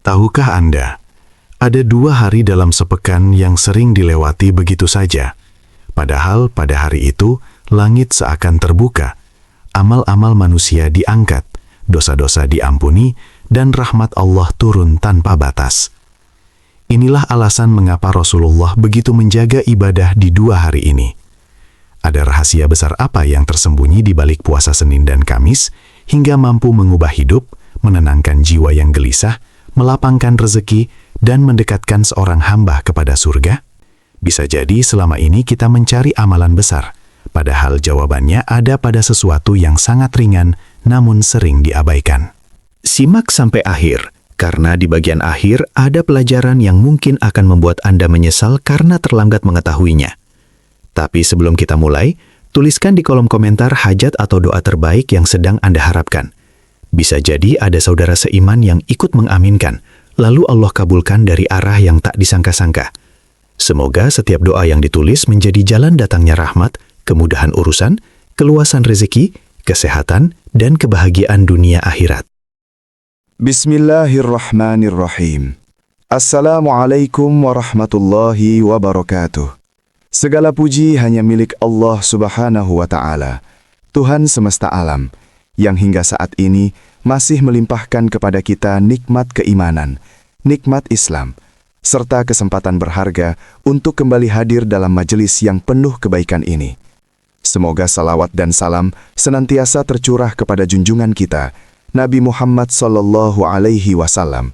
Tahukah Anda, ada 2 hari dalam sepekan yang sering dilewati begitu saja. Padahal pada hari itu, langit seakan terbuka, amal-amal manusia diangkat, dosa-dosa diampuni, dan rahmat Allah turun tanpa batas. Inilah alasan mengapa Rasulullah begitu menjaga ibadah di 2 hari ini. Ada rahasia besar apa yang tersembunyi di balik puasa Senin dan Kamis, hingga mampu mengubah hidup, menenangkan jiwa yang gelisah, melapangkan rezeki, dan mendekatkan seorang hamba kepada surga? Bisa jadi selama ini kita mencari amalan besar, padahal jawabannya ada pada sesuatu yang sangat ringan, namun sering diabaikan. Simak sampai akhir, karena di bagian akhir ada pelajaran yang mungkin akan membuat Anda menyesal karena terlambat mengetahuinya. Tapi sebelum kita mulai, tuliskan di kolom komentar hajat atau doa terbaik yang sedang Anda harapkan. Bisa jadi ada saudara seiman yang ikut mengaminkan, lalu Allah kabulkan dari arah yang tak disangka-sangka. Semoga setiap doa yang ditulis menjadi jalan datangnya rahmat, kemudahan urusan, keluasan rezeki, kesehatan, dan kebahagiaan dunia akhirat. Bismillahirrahmanirrahim. Assalamualaikum warahmatullahi wabarakatuh. Segala puji hanya milik Allah Subhanahu wa Ta'ala, Tuhan semesta alam, yang hingga saat ini masih melimpahkan kepada kita nikmat keimanan, nikmat Islam, serta kesempatan berharga untuk kembali hadir dalam majelis yang penuh kebaikan ini. Semoga salawat dan salam senantiasa tercurah kepada junjungan kita, Nabi Muhammad Sallallahu Alaihi Wasallam,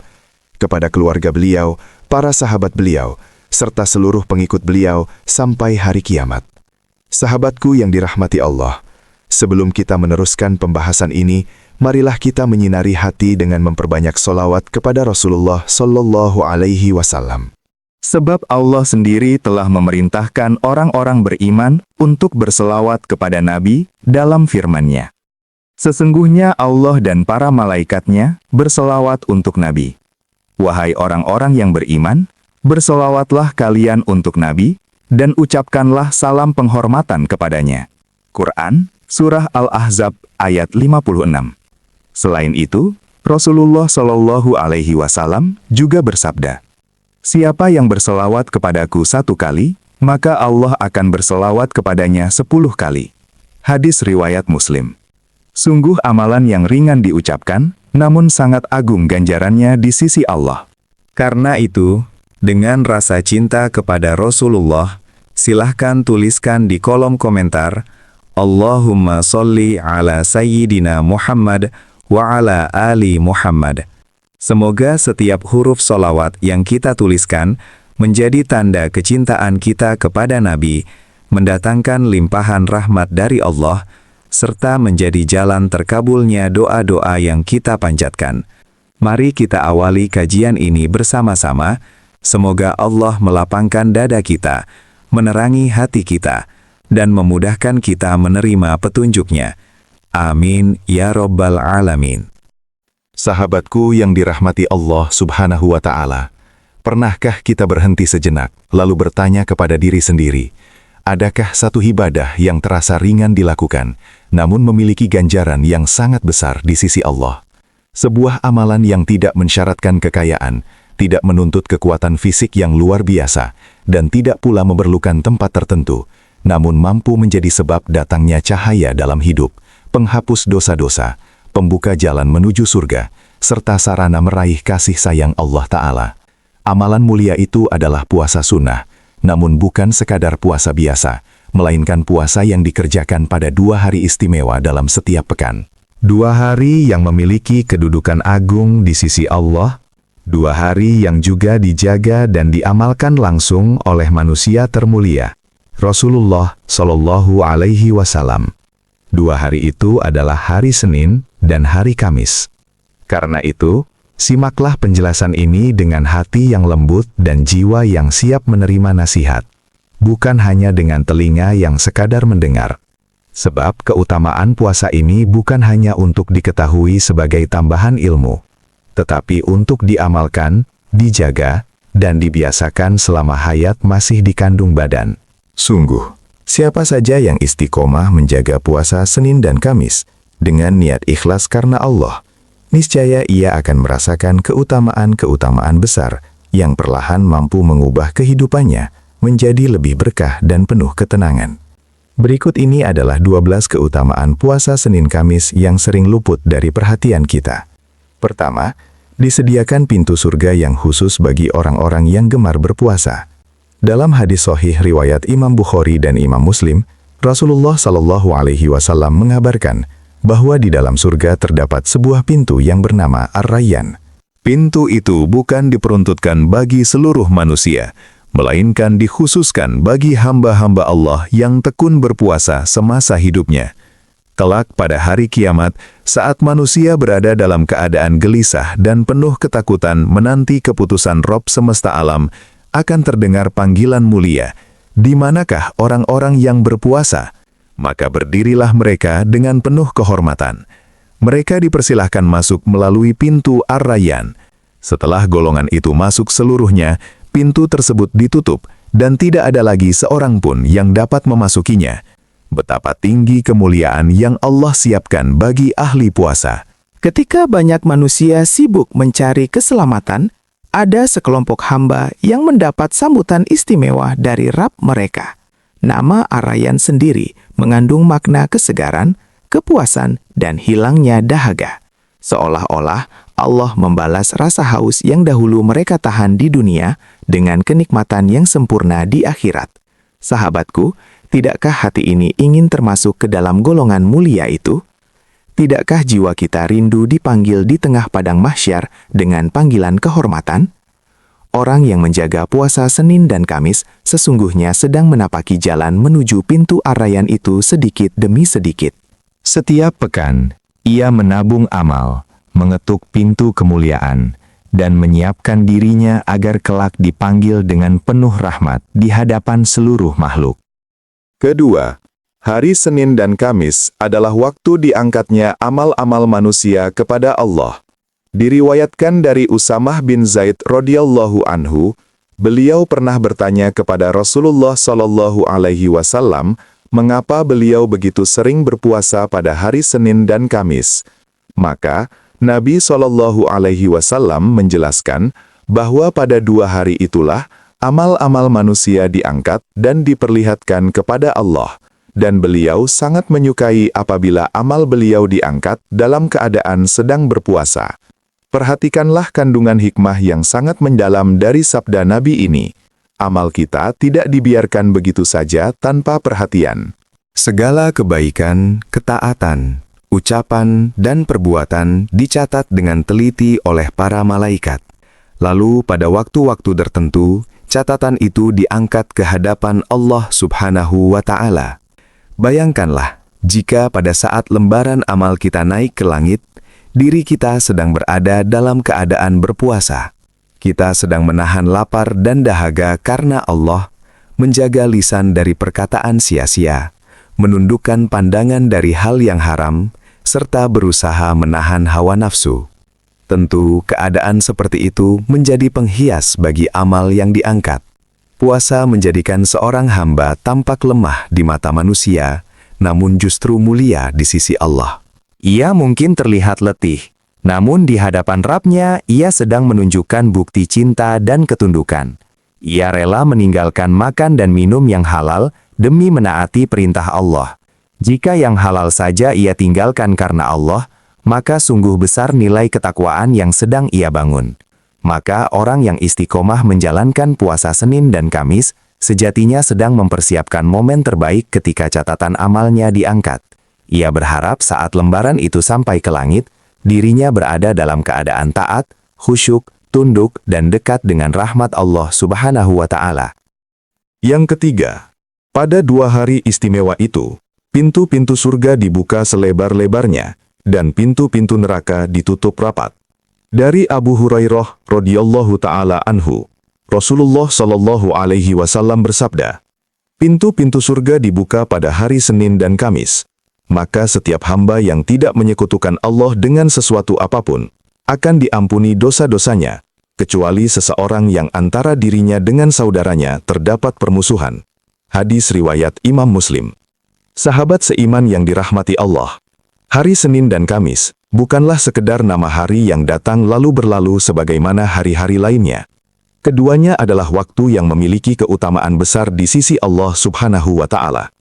kepada keluarga beliau, para sahabat beliau, serta seluruh pengikut beliau sampai hari kiamat. Sahabatku yang dirahmati Allah, sebelum kita meneruskan pembahasan ini, marilah kita menyinari hati dengan memperbanyak solawat kepada Rasulullah Sallallahu Alaihi Wasallam. Sebab Allah sendiri telah memerintahkan orang-orang beriman untuk berselawat kepada Nabi dalam firman-Nya. Sesungguhnya Allah dan para malaikatnya berselawat untuk Nabi. Wahai orang-orang yang beriman, berselawatlah kalian untuk Nabi, dan ucapkanlah salam penghormatan kepadanya. Quran, Surah Al-Ahzab, ayat 56. Selain itu, Rasulullah Shallallahu Alaihi Wasallam juga bersabda, "Siapa yang berselawat kepadaku 1 kali, maka Allah akan berselawat kepadanya 10 kali." Hadis riwayat Muslim. Sungguh amalan yang ringan diucapkan, namun sangat agung ganjarannya di sisi Allah. Karena itu, dengan rasa cinta kepada Rasulullah, silahkan tuliskan di kolom komentar, Allahumma sholli ala Sayyidina Muhammad wa ala ali Muhammad. Semoga setiap huruf solawat yang kita tuliskan menjadi tanda kecintaan kita kepada Nabi, mendatangkan limpahan rahmat dari Allah, serta menjadi jalan terkabulnya doa-doa yang kita panjatkan. Mari kita awali kajian ini bersama-sama. Semoga Allah melapangkan dada kita, menerangi hati kita, dan memudahkan kita menerima petunjuk-Nya. Amin, ya Rabbal Alamin. Sahabatku yang dirahmati Allah Subhanahu wa Ta'ala, pernahkah kita berhenti sejenak, lalu bertanya kepada diri sendiri, adakah satu ibadah yang terasa ringan dilakukan, namun memiliki ganjaran yang sangat besar di sisi Allah? Sebuah amalan yang tidak mensyaratkan kekayaan, tidak menuntut kekuatan fisik yang luar biasa, dan tidak pula memerlukan tempat tertentu, namun mampu menjadi sebab datangnya cahaya dalam hidup, penghapus dosa-dosa, pembuka jalan menuju surga, serta sarana meraih kasih sayang Allah Ta'ala. Amalan mulia itu adalah puasa sunnah, namun bukan sekadar puasa biasa, melainkan puasa yang dikerjakan pada 2 hari istimewa dalam setiap pekan. 2 hari yang memiliki kedudukan agung di sisi Allah, 2 hari yang juga dijaga dan diamalkan langsung oleh manusia termulia, Rasulullah Shallallahu Alaihi Wasallam. 2 hari itu adalah hari Senin dan hari Kamis. Karena itu, simaklah penjelasan ini dengan hati yang lembut dan jiwa yang siap menerima nasihat, bukan hanya dengan telinga yang sekadar mendengar. Sebab keutamaan puasa ini bukan hanya untuk diketahui sebagai tambahan ilmu, tetapi untuk diamalkan, dijaga, dan dibiasakan selama hayat masih dikandung badan. Sungguh, siapa saja yang istiqomah menjaga puasa Senin dan Kamis, dengan niat ikhlas karena Allah, niscaya ia akan merasakan keutamaan-keutamaan besar yang perlahan mampu mengubah kehidupannya menjadi lebih berkah dan penuh ketenangan. Berikut ini adalah 12 keutamaan puasa Senin Kamis yang sering luput dari perhatian kita. Pertama, disediakan pintu surga yang khusus bagi orang-orang yang gemar berpuasa. Dalam hadis sahih riwayat Imam Bukhari dan Imam Muslim, Rasulullah Shallallahu Alaihi Wasallam mengabarkan bahwa di dalam surga terdapat sebuah pintu yang bernama Ar-Rayyan. Pintu itu bukan diperuntutkan bagi seluruh manusia, melainkan dikhususkan bagi hamba-hamba Allah yang tekun berpuasa semasa hidupnya. Kelak pada hari kiamat, saat manusia berada dalam keadaan gelisah dan penuh ketakutan menanti keputusan Rob semesta alam, akan terdengar panggilan mulia, "Di manakah orang-orang yang berpuasa?" Maka berdirilah mereka dengan penuh kehormatan. Mereka dipersilahkan masuk melalui pintu Ar-Rayyan. Setelah golongan itu masuk seluruhnya, pintu tersebut ditutup dan tidak ada lagi seorang pun yang dapat memasukinya. Betapa tinggi kemuliaan yang Allah siapkan bagi ahli puasa. Ketika banyak manusia sibuk mencari keselamatan, ada sekelompok hamba yang mendapat sambutan istimewa dari Rabb mereka. Nama Ar-Rayyan sendiri mengandung makna kesegaran, kepuasan, dan hilangnya dahaga. Seolah-olah Allah membalas rasa haus yang dahulu mereka tahan di dunia dengan kenikmatan yang sempurna di akhirat. Sahabatku, tidakkah hati ini ingin termasuk ke dalam golongan mulia itu? Tidakkah jiwa kita rindu dipanggil di tengah padang mahsyar dengan panggilan kehormatan? Orang yang menjaga puasa Senin dan Kamis sesungguhnya sedang menapaki jalan menuju pintu Ar-Rayyan itu sedikit demi sedikit. Setiap pekan, ia menabung amal, mengetuk pintu kemuliaan, dan menyiapkan dirinya agar kelak dipanggil dengan penuh rahmat di hadapan seluruh makhluk. Kedua, hari Senin dan Kamis adalah waktu diangkatnya amal-amal manusia kepada Allah. Diriwayatkan dari Usamah bin Zaid radhiyallahu anhu, beliau pernah bertanya kepada Rasulullah Shallallahu Alaihi Wasallam, mengapa beliau begitu sering berpuasa pada hari Senin dan Kamis. Maka Nabi Shallallahu Alaihi Wasallam menjelaskan bahwa pada 2 hari itulah amal-amal manusia diangkat dan diperlihatkan kepada Allah, dan beliau sangat menyukai apabila amal beliau diangkat dalam keadaan sedang berpuasa. Perhatikanlah kandungan hikmah yang sangat mendalam dari sabda Nabi ini. Amal kita tidak dibiarkan begitu saja tanpa perhatian. Segala kebaikan, ketaatan, ucapan, dan perbuatan dicatat dengan teliti oleh para malaikat. Lalu pada waktu-waktu tertentu, catatan itu diangkat ke hadapan Allah Subhanahu wa Ta'ala. Bayangkanlah, jika pada saat lembaran amal kita naik ke langit, diri kita sedang berada dalam keadaan berpuasa. Kita sedang menahan lapar dan dahaga karena Allah, menjaga lisan dari perkataan sia-sia, menundukkan pandangan dari hal yang haram, serta berusaha menahan hawa nafsu. Tentu, keadaan seperti itu menjadi penghias bagi amal yang diangkat. Puasa menjadikan seorang hamba tampak lemah di mata manusia, namun justru mulia di sisi Allah. Ia mungkin terlihat letih, namun di hadapan Rabb-Nya ia sedang menunjukkan bukti cinta dan ketundukan. Ia rela meninggalkan makan dan minum yang halal demi menaati perintah Allah. Jika yang halal saja ia tinggalkan karena Allah, maka sungguh besar nilai ketakwaan yang sedang ia bangun. Maka orang yang istiqomah menjalankan puasa Senin dan Kamis, sejatinya sedang mempersiapkan momen terbaik ketika catatan amalnya diangkat. Ia berharap saat lembaran itu sampai ke langit, dirinya berada dalam keadaan taat, khusyuk, tunduk, dan dekat dengan rahmat Allah Subhanahu wa Ta'ala. Yang ketiga, pada 2 hari istimewa itu, pintu-pintu surga dibuka selebar-lebarnya, dan pintu-pintu neraka ditutup rapat. Dari Abu Hurairah radhiyallahu ta'ala anhu, Rasulullah Shallallahu Alaihi Wasallam bersabda, pintu-pintu surga dibuka pada hari Senin dan Kamis. Maka setiap hamba yang tidak menyekutukan Allah dengan sesuatu apapun, akan diampuni dosa-dosanya, kecuali seseorang yang antara dirinya dengan saudaranya terdapat permusuhan. Hadis riwayat Imam Muslim. Sahabat seiman yang dirahmati Allah, hari Senin dan Kamis bukanlah sekedar nama hari yang datang lalu berlalu sebagaimana hari-hari lainnya. Keduanya adalah waktu yang memiliki keutamaan besar di sisi Allah Subhanahu wa Ta'ala.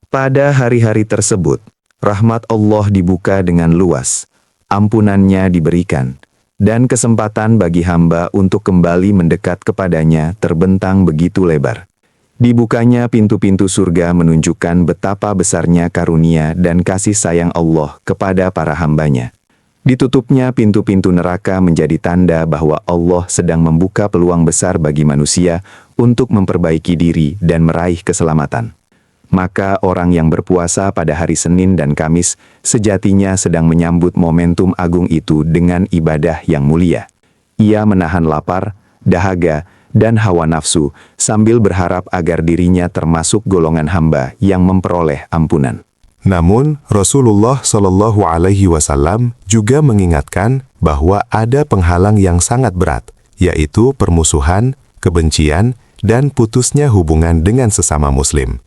Pada hari-hari tersebut, rahmat Allah dibuka dengan luas, ampunannya diberikan, dan kesempatan bagi hamba untuk kembali mendekat kepadanya terbentang begitu lebar. Dibukanya pintu-pintu surga menunjukkan betapa besarnya karunia dan kasih sayang Allah kepada para hambanya. Ditutupnya pintu-pintu neraka menjadi tanda bahwa Allah sedang membuka peluang besar bagi manusia untuk memperbaiki diri dan meraih keselamatan. Maka orang yang berpuasa pada hari Senin dan Kamis sejatinya sedang menyambut momentum agung itu dengan ibadah yang mulia. Ia menahan lapar, dahaga, dan hawa nafsu sambil berharap agar dirinya termasuk golongan hamba yang memperoleh ampunan. Namun, Rasulullah Shallallahu Alaihi Wasallam juga mengingatkan bahwa ada penghalang yang sangat berat, yaitu permusuhan, kebencian, dan putusnya hubungan dengan sesama Muslim.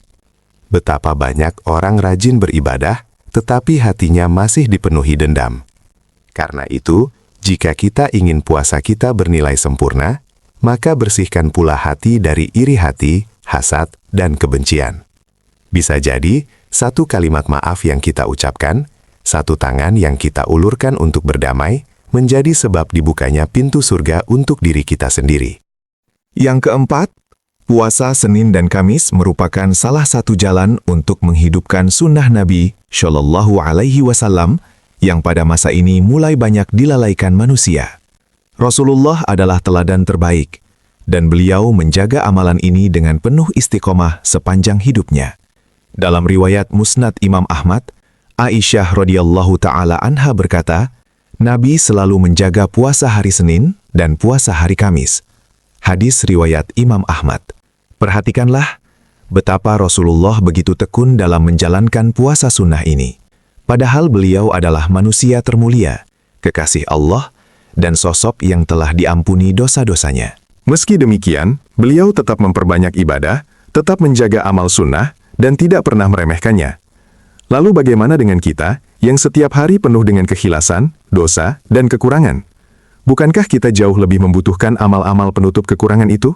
Betapa banyak orang rajin beribadah, tetapi hatinya masih dipenuhi dendam. Karena itu, jika kita ingin puasa kita bernilai sempurna, maka bersihkan pula hati dari iri hati, hasad, dan kebencian. Bisa jadi, satu kalimat maaf yang kita ucapkan, satu tangan yang kita ulurkan untuk berdamai, menjadi sebab dibukanya pintu surga untuk diri kita sendiri. Yang keempat, puasa Senin dan Kamis merupakan salah satu jalan untuk menghidupkan sunnah Nabi Shallallahu Alaihi Wasallam yang pada masa ini mulai banyak dilalaikan manusia. Rasulullah adalah teladan terbaik, dan beliau menjaga amalan ini dengan penuh istiqomah sepanjang hidupnya. Dalam riwayat Musnad Imam Ahmad, Aisyah radhiyallahu ta'ala anha berkata, Nabi selalu menjaga puasa hari Senin dan puasa hari Kamis. Hadis riwayat Imam Ahmad. Perhatikanlah betapa Rasulullah begitu tekun dalam menjalankan puasa sunnah ini. Padahal beliau adalah manusia termulia, kekasih Allah, dan sosok yang telah diampuni dosa-dosanya. Meski demikian, beliau tetap memperbanyak ibadah, tetap menjaga amal sunnah, dan tidak pernah meremehkannya. Lalu bagaimana dengan kita, yang setiap hari penuh dengan kekhilasan, dosa, dan kekurangan? Bukankah kita jauh lebih membutuhkan amal-amal penutup kekurangan itu?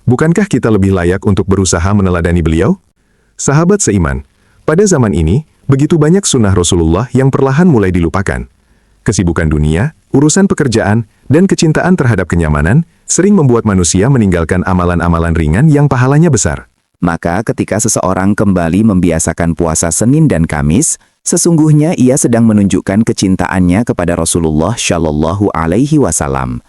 Bukankah kita lebih layak untuk berusaha meneladani beliau? Sahabat seiman, pada zaman ini, begitu banyak sunnah Rasulullah yang perlahan mulai dilupakan. Kesibukan dunia, urusan pekerjaan, dan kecintaan terhadap kenyamanan sering membuat manusia meninggalkan amalan-amalan ringan yang pahalanya besar. Maka ketika seseorang kembali membiasakan puasa Senin dan Kamis, sesungguhnya ia sedang menunjukkan kecintaannya kepada Rasulullah Shallallahu Alaihi Wasallam.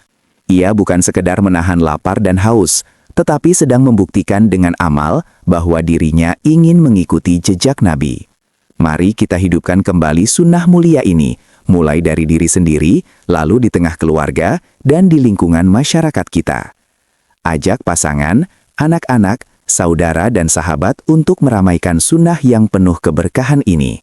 Ia bukan sekedar menahan lapar dan haus, tetapi sedang membuktikan dengan amal bahwa dirinya ingin mengikuti jejak Nabi. Mari kita hidupkan kembali sunnah mulia ini, mulai dari diri sendiri, lalu di tengah keluarga, dan di lingkungan masyarakat kita. Ajak pasangan, anak-anak, saudara dan sahabat untuk meramaikan sunnah yang penuh keberkahan ini.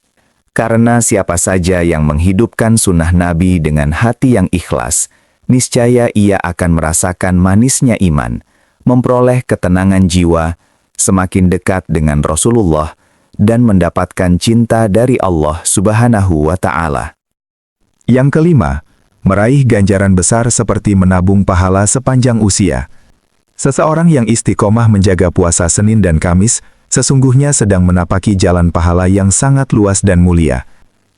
Karena siapa saja yang menghidupkan sunnah Nabi dengan hati yang ikhlas, niscaya ia akan merasakan manisnya iman, memperoleh ketenangan jiwa, semakin dekat dengan Rasulullah, dan mendapatkan cinta dari Allah Subhanahu wa Ta'ala. Yang kelima, meraih ganjaran besar seperti menabung pahala sepanjang usia. Seseorang yang istiqomah menjaga puasa Senin dan Kamis, sesungguhnya sedang menapaki jalan pahala yang sangat luas dan mulia.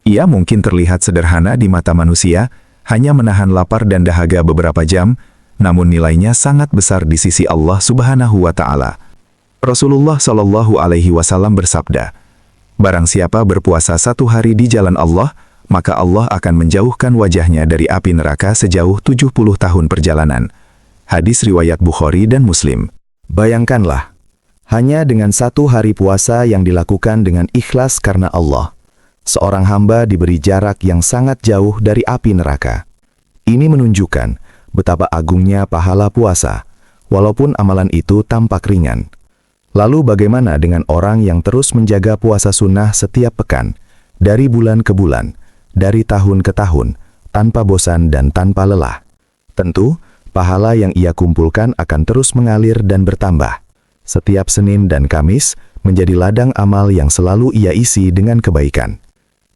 Ia mungkin terlihat sederhana di mata manusia, hanya menahan lapar dan dahaga beberapa jam, namun nilainya sangat besar di sisi Allah Subhanahu wa Ta'ala. Rasulullah Shallallahu Alaihi Wasallam bersabda, "Barang siapa berpuasa 1 hari di jalan Allah, maka Allah akan menjauhkan wajahnya dari api neraka sejauh 70 tahun perjalanan." Hadis riwayat Bukhari dan Muslim. Bayangkanlah, hanya dengan 1 hari puasa yang dilakukan dengan ikhlas karena Allah, seorang hamba diberi jarak yang sangat jauh dari api neraka. Ini menunjukkan betapa agungnya pahala puasa, walaupun amalan itu tampak ringan. Lalu bagaimana dengan orang yang terus menjaga puasa sunnah setiap pekan, dari bulan ke bulan, dari tahun ke tahun, tanpa bosan dan tanpa lelah? Tentu, pahala yang ia kumpulkan akan terus mengalir dan bertambah. Setiap Senin dan Kamis menjadi ladang amal yang selalu ia isi dengan kebaikan.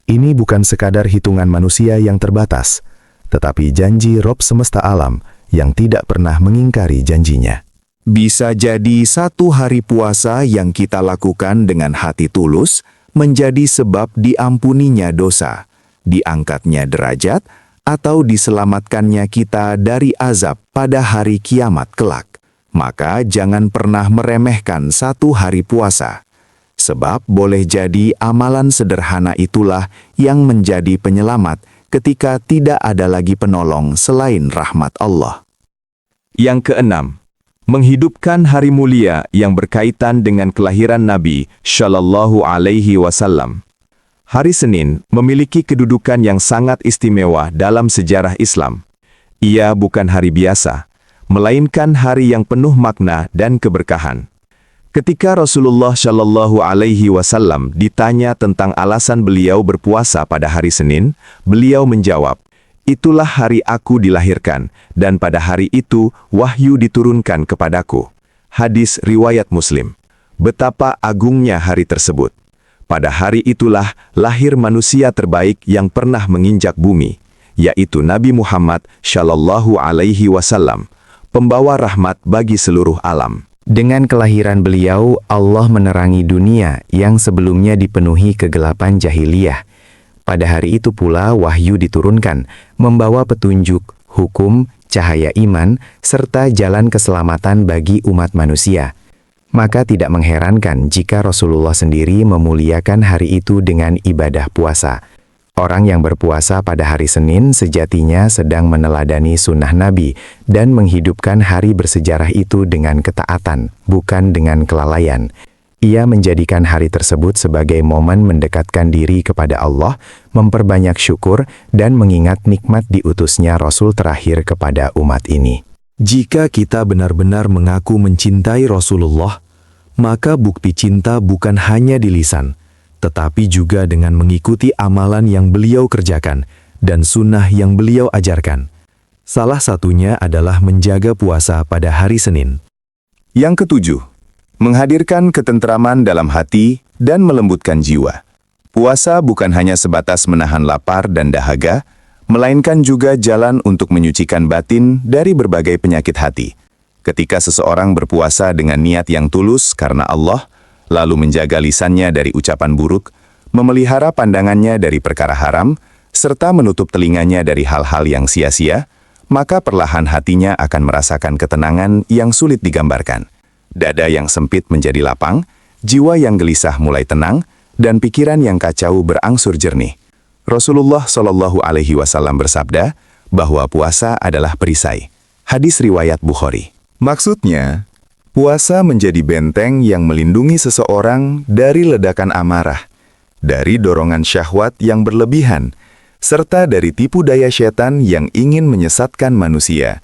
Ini bukan sekadar hitungan manusia yang terbatas, tetapi janji Rob semesta alam yang tidak pernah mengingkari janjinya. Bisa jadi satu hari puasa yang kita lakukan dengan hati tulus menjadi sebab diampuninya dosa, diangkatnya derajat, atau diselamatkannya kita dari azab pada hari kiamat kelak. Maka jangan pernah meremehkan satu hari puasa. Sebab boleh jadi amalan sederhana itulah yang menjadi penyelamat ketika tidak ada lagi penolong selain rahmat Allah. Yang keenam, menghidupkan hari mulia yang berkaitan dengan kelahiran Nabi Shallallahu Alaihi Wasallam. Hari Senin memiliki kedudukan yang sangat istimewa dalam sejarah Islam. Ia bukan hari biasa, melainkan hari yang penuh makna dan keberkahan. Ketika Rasulullah Shallallahu Alaihi Wasallam ditanya tentang alasan beliau berpuasa pada hari Senin, beliau menjawab, "Itulah hari aku dilahirkan, dan pada hari itu wahyu diturunkan kepadaku." Hadis riwayat Muslim. Betapa agungnya hari tersebut. Pada hari itulah lahir manusia terbaik yang pernah menginjak bumi, yaitu Nabi Muhammad Shallallahu Alaihi Wasallam, pembawa rahmat bagi seluruh alam. Dengan kelahiran beliau, Allah menerangi dunia yang sebelumnya dipenuhi kegelapan jahiliyah. Pada hari itu pula wahyu diturunkan, membawa petunjuk, hukum, cahaya iman, serta jalan keselamatan bagi umat manusia. Maka tidak mengherankan jika Rasulullah sendiri memuliakan hari itu dengan ibadah puasa. Orang yang berpuasa pada hari Senin sejatinya sedang meneladani sunnah Nabi dan menghidupkan hari bersejarah itu dengan ketaatan, bukan dengan kelalaian. Ia menjadikan hari tersebut sebagai momen mendekatkan diri kepada Allah, memperbanyak syukur, dan mengingat nikmat diutusnya Rasul terakhir kepada umat ini. Jika kita benar-benar mengaku mencintai Rasulullah, maka bukti cinta bukan hanya di lisan, tetapi juga dengan mengikuti amalan yang beliau kerjakan dan sunnah yang beliau ajarkan. Salah satunya adalah menjaga puasa pada hari Senin. Yang ketujuh, menghadirkan ketentraman dalam hati dan melembutkan jiwa. Puasa bukan hanya sebatas menahan lapar dan dahaga, melainkan juga jalan untuk menyucikan batin dari berbagai penyakit hati. Ketika seseorang berpuasa dengan niat yang tulus karena Allah, lalu menjaga lisannya dari ucapan buruk, memelihara pandangannya dari perkara haram, serta menutup telinganya dari hal-hal yang sia-sia, maka perlahan hatinya akan merasakan ketenangan yang sulit digambarkan. Dada yang sempit menjadi lapang, jiwa yang gelisah mulai tenang, dan pikiran yang kacau berangsur jernih. Rasulullah Shallallahu Alaihi Wasallam bersabda bahwa puasa adalah perisai. Hadis riwayat Bukhari. Maksudnya, puasa menjadi benteng yang melindungi seseorang dari ledakan amarah, dari dorongan syahwat yang berlebihan, serta dari tipu daya setan yang ingin menyesatkan manusia.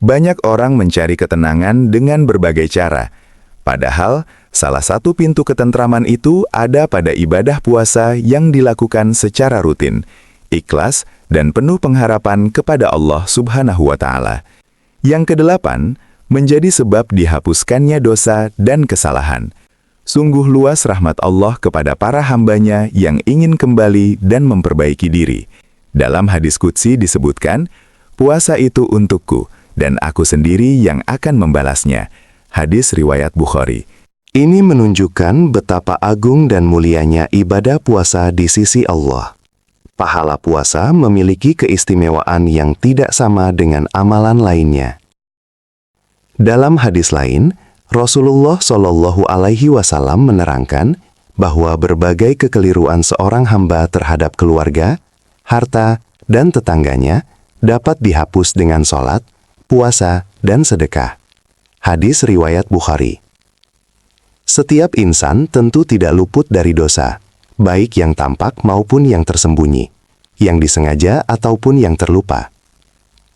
Banyak orang mencari ketenangan dengan berbagai cara, padahal salah satu pintu ketentraman itu ada pada ibadah puasa yang dilakukan secara rutin, ikhlas, dan penuh pengharapan kepada Allah Subhanahu wa Ta'ala. Yang kedelapan, menjadi sebab dihapuskannya dosa dan kesalahan. Sungguh luas rahmat Allah kepada para hambanya yang ingin kembali dan memperbaiki diri. Dalam hadis qudsi disebutkan, puasa itu untukku, dan aku sendiri yang akan membalasnya. Hadis riwayat Bukhari. Ini menunjukkan betapa agung dan mulianya ibadah puasa di sisi Allah. Pahala puasa memiliki keistimewaan yang tidak sama dengan amalan lainnya. Dalam hadis lain, Rasulullah Shallallahu Alaihi Wasallam menerangkan bahwa berbagai kekeliruan seorang hamba terhadap keluarga, harta, dan tetangganya dapat dihapus dengan sholat, puasa, dan sedekah. Hadis riwayat Bukhari. Setiap insan tentu tidak luput dari dosa, baik yang tampak maupun yang tersembunyi, yang disengaja ataupun yang terlupa.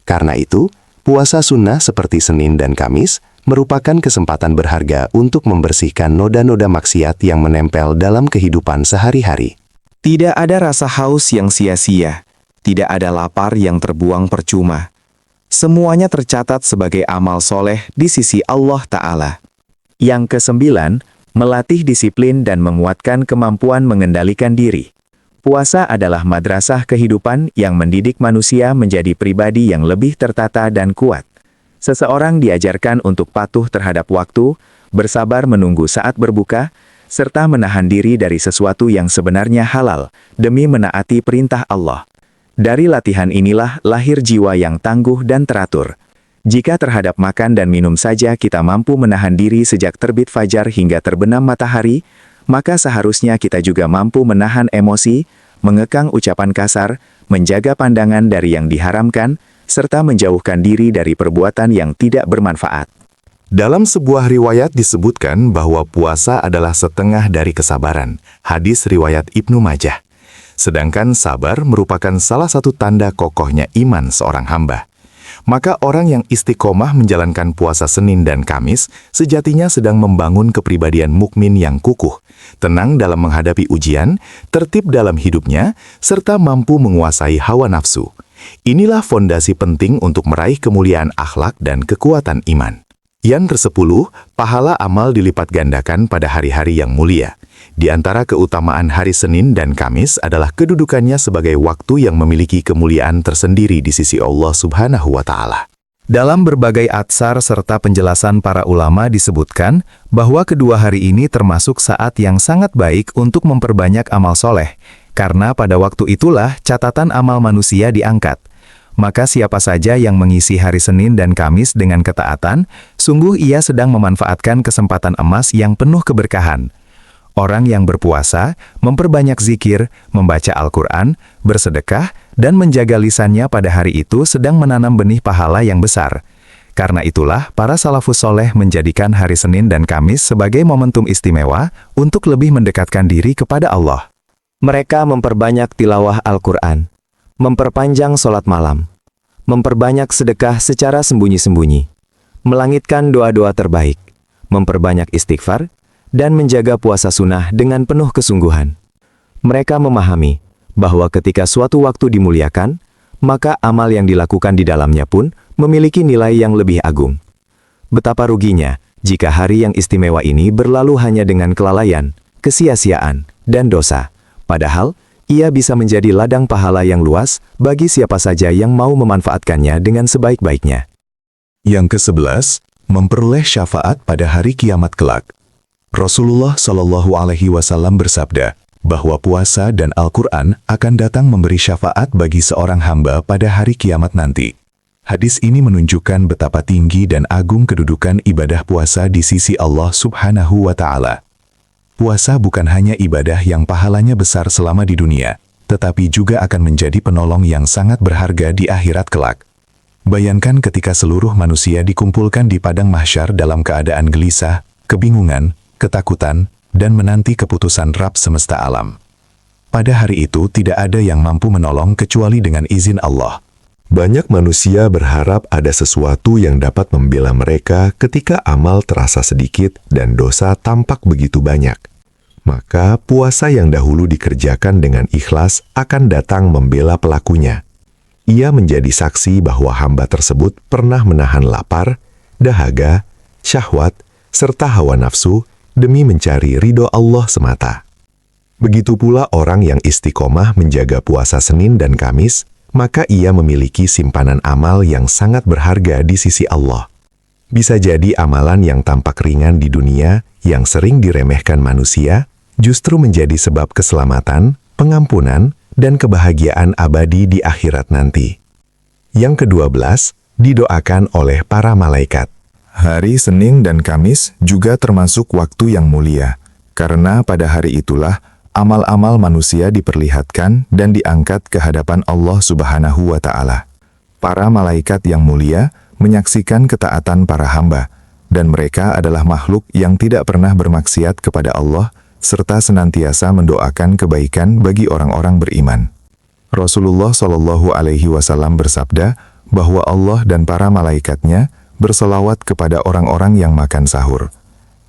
Karena itu, puasa sunnah seperti Senin dan Kamis merupakan kesempatan berharga untuk membersihkan noda-noda maksiat yang menempel dalam kehidupan sehari-hari. Tidak ada rasa haus yang sia-sia, tidak ada lapar yang terbuang percuma. Semuanya tercatat sebagai amal soleh di sisi Allah Ta'ala. Yang kesembilan, melatih disiplin dan menguatkan kemampuan mengendalikan diri. Puasa adalah madrasah kehidupan yang mendidik manusia menjadi pribadi yang lebih tertata dan kuat. Seseorang diajarkan untuk patuh terhadap waktu, bersabar menunggu saat berbuka, serta menahan diri dari sesuatu yang sebenarnya halal, demi menaati perintah Allah. Dari latihan inilah lahir jiwa yang tangguh dan teratur. Jika terhadap makan dan minum saja kita mampu menahan diri sejak terbit fajar hingga terbenam matahari, maka seharusnya kita juga mampu menahan emosi, mengekang ucapan kasar, menjaga pandangan dari yang diharamkan, serta menjauhkan diri dari perbuatan yang tidak bermanfaat. Dalam sebuah riwayat disebutkan bahwa puasa adalah setengah dari kesabaran. Hadis riwayat Ibnu Majah. Sedangkan sabar merupakan salah satu tanda kokohnya iman seorang hamba. Maka orang yang istiqomah menjalankan puasa Senin dan Kamis sejatinya sedang membangun kepribadian mukmin yang kukuh, tenang dalam menghadapi ujian, tertib dalam hidupnya, serta mampu menguasai hawa nafsu. Inilah fondasi penting untuk meraih kemuliaan akhlak dan kekuatan iman. Yang ke-10, pahala amal dilipat gandakan pada hari-hari yang mulia. Di antara keutamaan hari Senin dan Kamis adalah kedudukannya sebagai waktu yang memiliki kemuliaan tersendiri di sisi Allah Subhanahu wa Ta'ala. Dalam berbagai atsar serta penjelasan para ulama disebutkan bahwa kedua hari ini termasuk saat yang sangat baik untuk memperbanyak amal soleh, karena pada waktu itulah catatan amal manusia diangkat. Maka siapa saja yang mengisi hari Senin dan Kamis dengan ketaatan, sungguh ia sedang memanfaatkan kesempatan emas yang penuh keberkahan. Orang yang berpuasa, memperbanyak zikir, membaca Al-Quran, bersedekah, dan menjaga lisannya pada hari itu sedang menanam benih pahala yang besar. Karena itulah, para salafus soleh menjadikan hari Senin dan Kamis sebagai momentum istimewa untuk lebih mendekatkan diri kepada Allah. Mereka memperbanyak tilawah Al-Quran, memperpanjang sholat malam, memperbanyak sedekah secara sembunyi-sembunyi, melangitkan doa-doa terbaik, memperbanyak istighfar, dan menjaga puasa sunnah dengan penuh kesungguhan. Mereka memahami bahwa ketika suatu waktu dimuliakan, maka amal yang dilakukan di dalamnya pun memiliki nilai yang lebih agung. Betapa ruginya jika hari yang istimewa ini berlalu hanya dengan kelalaian, kesia-siaan, dan dosa. Padahal, ia bisa menjadi ladang pahala yang luas bagi siapa saja yang mau memanfaatkannya dengan sebaik-baiknya. Yang ke-11, memperoleh syafaat pada hari kiamat kelak. Rasulullah Shallallahu Alaihi Wasallam bersabda bahwa puasa dan Al-Quran akan datang memberi syafaat bagi seorang hamba pada hari kiamat nanti. Hadis ini menunjukkan betapa tinggi dan agung kedudukan ibadah puasa di sisi Allah Subhanahu wa Ta'ala. Puasa bukan hanya ibadah yang pahalanya besar selama di dunia, tetapi juga akan menjadi penolong yang sangat berharga di akhirat kelak. Bayangkan ketika seluruh manusia dikumpulkan di padang mahsyar dalam keadaan gelisah, kebingungan, ketakutan, dan menanti keputusan Rabb semesta alam. Pada hari itu tidak ada yang mampu menolong kecuali dengan izin Allah. Banyak manusia berharap ada sesuatu yang dapat membela mereka ketika amal terasa sedikit dan dosa tampak begitu banyak. Maka puasa yang dahulu dikerjakan dengan ikhlas akan datang membela pelakunya. Ia menjadi saksi bahwa hamba tersebut pernah menahan lapar, dahaga, syahwat, serta hawa nafsu demi mencari ridho Allah semata. Begitu pula orang yang istiqomah menjaga puasa Senin dan Kamis, maka ia memiliki simpanan amal yang sangat berharga di sisi Allah. Bisa jadi amalan yang tampak ringan di dunia, yang sering diremehkan manusia, justru menjadi sebab keselamatan, pengampunan, dan kebahagiaan abadi di akhirat nanti. Yang ke-12, didoakan oleh para malaikat. Hari Senin dan Kamis juga termasuk waktu yang mulia, karena pada hari itulah amal-amal manusia diperlihatkan dan diangkat ke hadapan Allah Subhanahu wa Ta'ala. Para malaikat yang mulia menyaksikan ketaatan para hamba, dan mereka adalah makhluk yang tidak pernah bermaksiat kepada Allah, serta senantiasa mendoakan kebaikan bagi orang-orang beriman. Rasulullah Shallallahu Alaihi Wasallam bersabda bahwa Allah dan para malaikatnya berselawat kepada orang-orang yang makan sahur.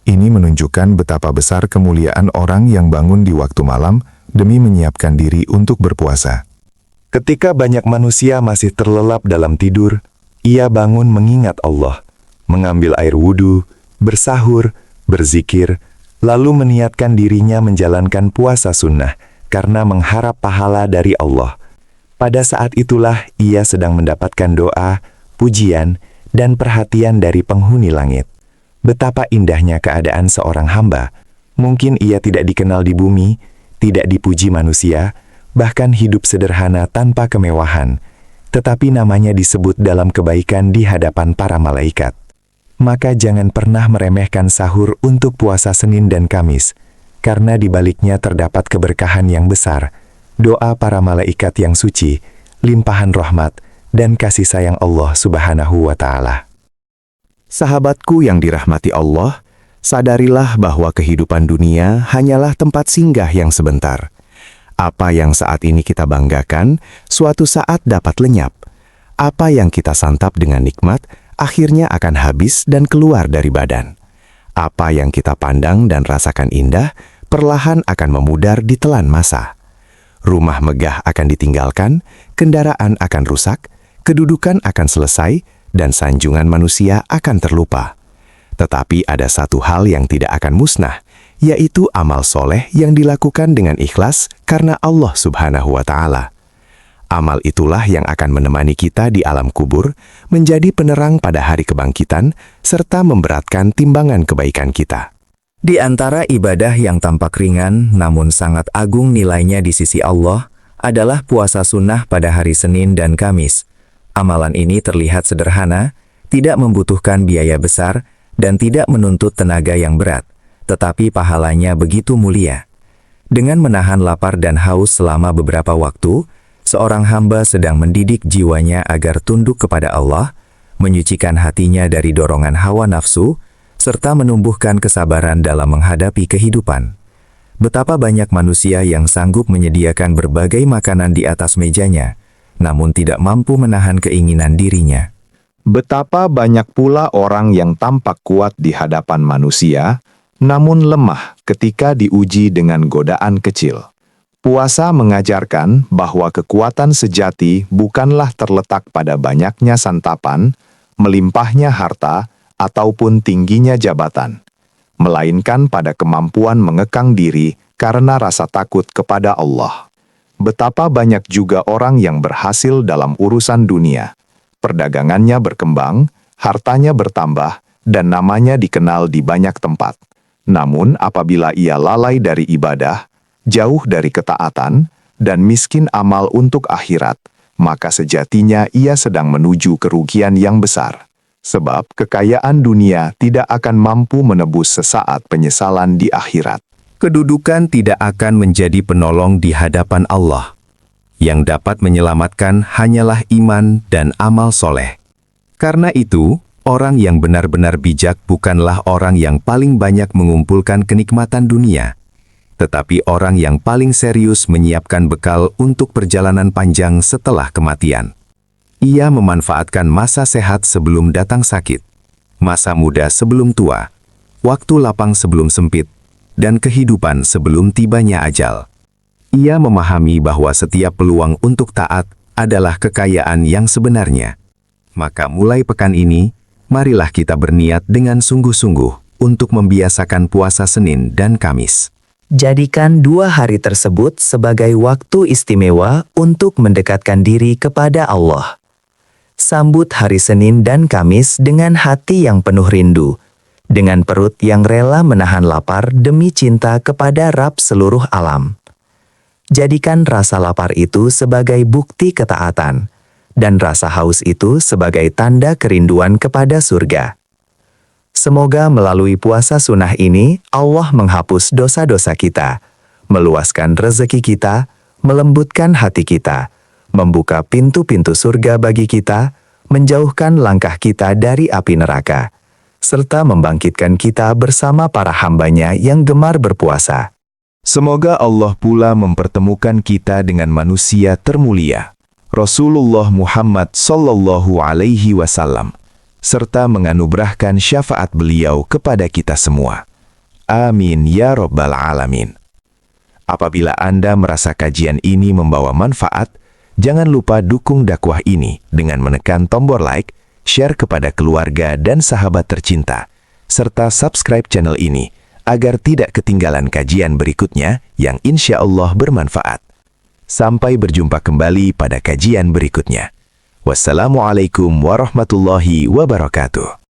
Ini menunjukkan betapa besar kemuliaan orang yang bangun di waktu malam demi menyiapkan diri untuk berpuasa. Ketika banyak manusia masih terlelap dalam tidur, ia bangun mengingat Allah, mengambil air wudhu, bersahur, berzikir, lalu meniatkan dirinya menjalankan puasa sunnah karena mengharap pahala dari Allah. Pada saat itulah ia sedang mendapatkan doa, pujian, dan perhatian dari penghuni langit. Betapa indahnya keadaan seorang hamba. Mungkin ia tidak dikenal di bumi, tidak dipuji manusia, bahkan hidup sederhana tanpa kemewahan, tetapi namanya disebut dalam kebaikan di hadapan para malaikat. Maka jangan pernah meremehkan sahur untuk puasa Senin dan Kamis, karena di baliknya terdapat keberkahan yang besar, doa para malaikat yang suci, limpahan rahmat, dan kasih sayang Allah Subhanahu wa Ta'ala. Sahabatku yang dirahmati Allah, sadarilah bahwa kehidupan dunia hanyalah tempat singgah yang sebentar. Apa yang saat ini kita banggakan, suatu saat dapat lenyap. Apa yang kita santap dengan nikmat, akhirnya akan habis dan keluar dari badan. Apa yang kita pandang dan rasakan indah, perlahan akan memudar di telan masa. Rumah megah akan ditinggalkan, kendaraan akan rusak, kedudukan akan selesai, dan sanjungan manusia akan terlupa. Tetapi ada satu hal yang tidak akan musnah, yaitu amal soleh yang dilakukan dengan ikhlas karena Allah Subhanahu wa Ta'ala. Amal itulah yang akan menemani kita di alam kubur, menjadi penerang pada hari kebangkitan, serta memberatkan timbangan kebaikan kita. Di antara ibadah yang tampak ringan namun sangat agung nilainya di sisi Allah adalah puasa sunnah pada hari Senin dan Kamis. Amalan ini terlihat sederhana, tidak membutuhkan biaya besar, dan tidak menuntut tenaga yang berat, tetapi pahalanya begitu mulia. Dengan menahan lapar dan haus selama beberapa waktu, seorang hamba sedang mendidik jiwanya agar tunduk kepada Allah, menyucikan hatinya dari dorongan hawa nafsu, serta menumbuhkan kesabaran dalam menghadapi kehidupan. Betapa banyak manusia yang sanggup menyediakan berbagai makanan di atas mejanya, namun tidak mampu menahan keinginan dirinya. Betapa banyak pula orang yang tampak kuat di hadapan manusia, namun lemah ketika diuji dengan godaan kecil. Puasa mengajarkan bahwa kekuatan sejati bukanlah terletak pada banyaknya santapan, melimpahnya harta, ataupun tingginya jabatan, melainkan pada kemampuan mengekang diri karena rasa takut kepada Allah. Betapa banyak juga orang yang berhasil dalam urusan dunia. Perdagangannya berkembang, hartanya bertambah, dan namanya dikenal di banyak tempat. Namun apabila ia lalai dari ibadah, jauh dari ketaatan, dan miskin amal untuk akhirat, maka sejatinya ia sedang menuju kerugian yang besar. Sebab kekayaan dunia tidak akan mampu menebus sesaat penyesalan di akhirat. Kedudukan tidak akan menjadi penolong di hadapan Allah. Yang dapat menyelamatkan hanyalah iman dan amal soleh. Karena itu, orang yang benar-benar bijak bukanlah orang yang paling banyak mengumpulkan kenikmatan dunia, tetapi orang yang paling serius menyiapkan bekal untuk perjalanan panjang setelah kematian. Ia memanfaatkan masa sehat sebelum datang sakit, masa muda sebelum tua, waktu lapang sebelum sempit, dan kehidupan sebelum tibanya ajal. Ia memahami bahwa setiap peluang untuk taat adalah kekayaan yang sebenarnya. Maka mulai pekan ini, marilah kita berniat dengan sungguh-sungguh untuk membiasakan puasa Senin dan Kamis. Jadikan 2 hari tersebut sebagai waktu istimewa untuk mendekatkan diri kepada Allah. Sambut hari Senin dan Kamis dengan hati yang penuh rindu, dengan perut yang rela menahan lapar demi cinta kepada Rabb seluruh alam. Jadikan rasa lapar itu sebagai bukti ketaatan, dan rasa haus itu sebagai tanda kerinduan kepada surga. Semoga melalui puasa sunnah ini, Allah menghapus dosa-dosa kita, meluaskan rezeki kita, melembutkan hati kita, membuka pintu-pintu surga bagi kita, menjauhkan langkah kita dari api neraka, serta membangkitkan kita bersama para hambanya yang gemar berpuasa. Semoga Allah pula mempertemukan kita dengan manusia termulia, Rasulullah Muhammad sallallahu alaihi wasallam, serta menganugerahkan syafaat beliau kepada kita semua. Amin ya rabbal alamin. Apabila Anda merasa kajian ini membawa manfaat, jangan lupa dukung dakwah ini dengan menekan tombol like, share kepada keluarga dan sahabat tercinta, serta subscribe channel ini agar tidak ketinggalan kajian berikutnya yang insya Allah bermanfaat. Sampai berjumpa kembali pada kajian berikutnya. Wassalamualaikum warahmatullahi wabarakatuh.